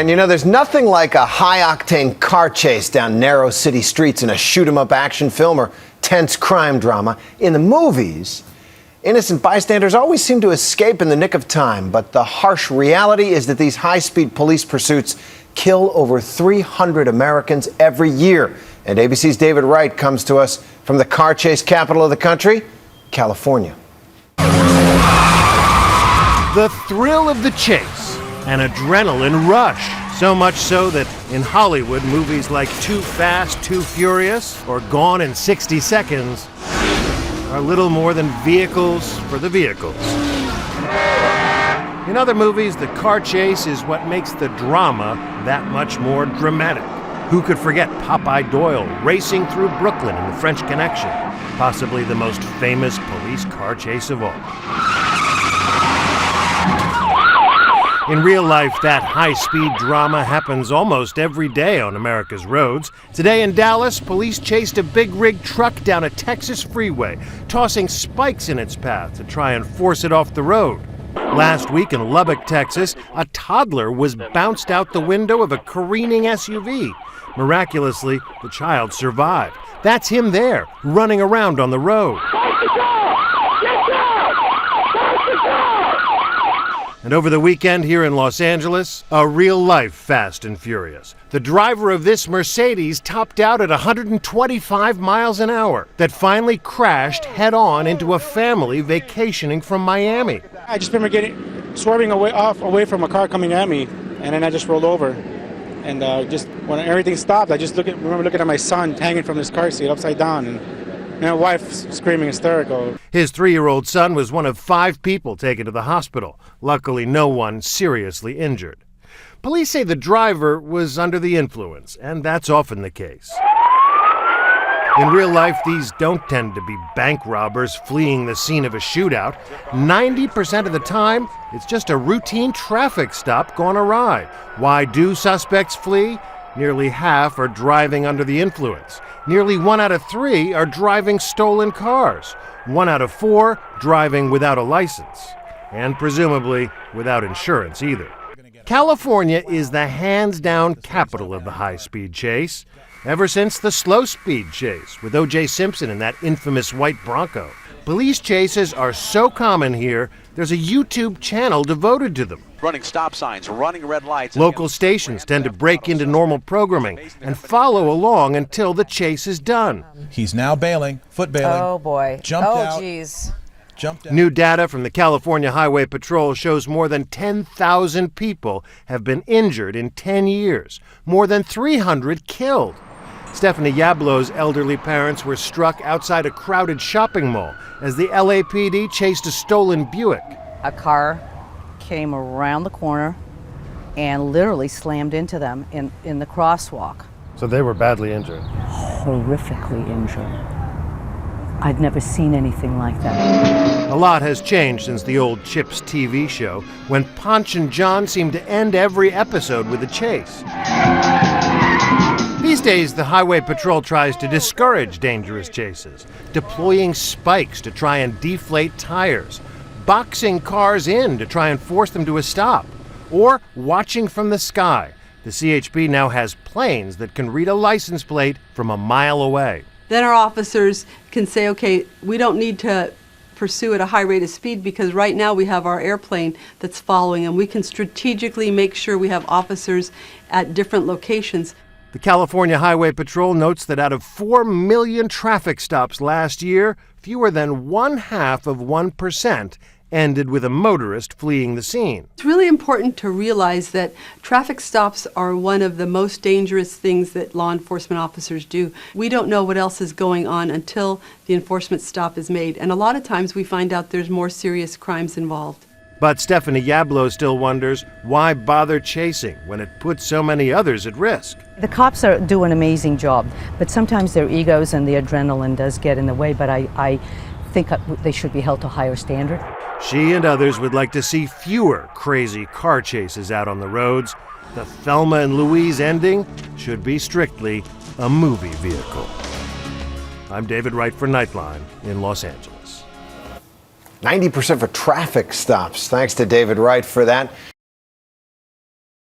And you know, there's nothing like a high-octane car chase down narrow city streets in a shoot-'em-up action film or tense crime drama. In the movies, innocent bystanders always seem to escape in the nick of time, but the harsh reality is that these high-speed police pursuits kill over 300 Americans every year. And ABC's David Wright comes to us from the car chase capital of the country, California. The thrill of the chase, an adrenaline rush. So much so that in Hollywood, movies like Too Fast, Too Furious, or Gone in 60 Seconds are little more than vehicles for the vehicles. In other movies, the car chase is what makes the drama that much more dramatic. Who could forget Popeye Doyle racing through Brooklyn in The French Connection, possibly the most famous police car chase of all. In real life, that high-speed drama happens almost every day on America's roads. Today in Dallas, police chased a big-rig truck down a Texas freeway, tossing spikes in its path to try and force it off the road. Last week in Lubbock, Texas, a toddler was bounced out the window of a careening SUV. Miraculously, the child survived. That's him there, running around on the road. And over the weekend here in Los Angeles, a real-life Fast and Furious. The driver of this Mercedes topped out at 125 miles an hour that finally crashed head-on into a family vacationing from Miami. I just remember swerving away from a car coming at me, and then I just rolled over. And just when everything stopped, I just remember looking at my son hanging from his car seat upside down, and my wife screaming hysterical. His 3-year-old son was one of 5 people taken to the hospital. Luckily, no one seriously injured. Police say the driver was under the influence, and that's often the case. In real life, these don't tend to be bank robbers fleeing the scene of a shootout. 90% of the time, it's just a routine traffic stop gone awry. Why do suspects flee? Nearly half are driving under the influence. Nearly 1 out of 3 are driving stolen cars. 1 out of 4 driving without a license. And presumably without insurance either. California is the hands-down capital of the high-speed chase. Ever since the slow-speed chase with O.J. Simpson in that infamous white Bronco. Police chases are so common here, there's a YouTube channel devoted to them. Running stop signs, running red lights. Local stations tend to break into normal programming and follow along until the chase is done. He's now bailing, foot bailing. Oh boy. Jumped out. Oh geez. Jumped out. New data from the California Highway Patrol shows more than 10,000 people have been injured in 10 years. More than 300 killed. Stephany Yablow's elderly parents were struck outside a crowded shopping mall as the LAPD chased a stolen Buick. A car came around the corner and literally slammed into them in the crosswalk. So they were badly injured. Horrifically injured. I'd never seen anything like that. A lot has changed since the old Chips TV show, when Ponch and John seemed to end every episode with a chase. These days, the Highway Patrol tries to discourage dangerous chases, deploying spikes to try and deflate tires, boxing cars in to try and force them to a stop, or watching from the sky. The CHP now has planes that can read a license plate from a mile away. Then our officers can say, okay, we don't need to pursue at a high rate of speed because right now we have our airplane that's following, and we can strategically make sure we have officers at different locations. The California Highway Patrol notes that out of 4 million traffic stops last year, fewer than 0.5% ended with a motorist fleeing the scene. It's really important to realize that traffic stops are one of the most dangerous things that law enforcement officers do. We don't know what else is going on until the enforcement stop is made, and a lot of times we find out there's more serious crimes involved. But Stephany Yablow still wonders why bother chasing when it puts so many others at risk. The cops do an amazing job, but sometimes their egos and the adrenaline does get in the way, but I think they should be held to a higher standard. She and others would like to see fewer crazy car chases out on the roads. The Thelma and Louise ending should be strictly a movie vehicle. I'm David Wright for Nightline in Los Angeles. 90% for traffic stops. Thanks to David Wright for that.